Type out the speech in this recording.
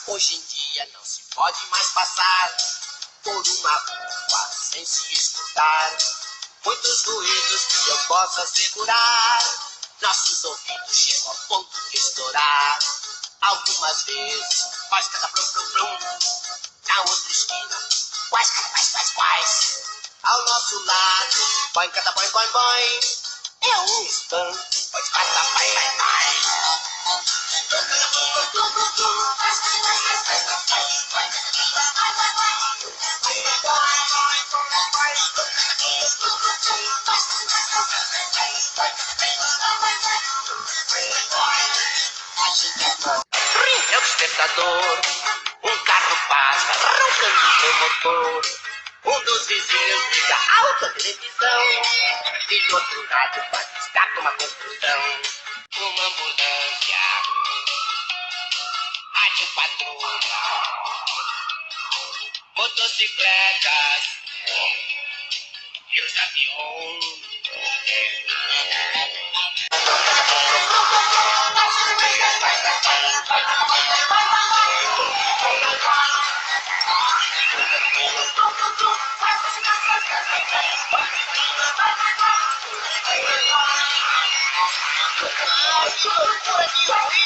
Hoje em dia não se pode mais passar por uma rua sem se escutar muitos ruídos que eu posso assegurar. Nossos ouvidos chegam ao ponto de estourar. Algumas vezes faz cada blum blum blum. Na outra esquina, quais cada quais. Ao nosso lado, boing cada boing boing boing. É um espanto, pois cada pai. Rim é o despertador, um carro passa roncando seu motor. Um dos vizinhos liga alta televisão e do outro lado bate uma confusão. Uma ambulância, rádio patrulha, motocicletas e os aviões. Que loucura de ruído!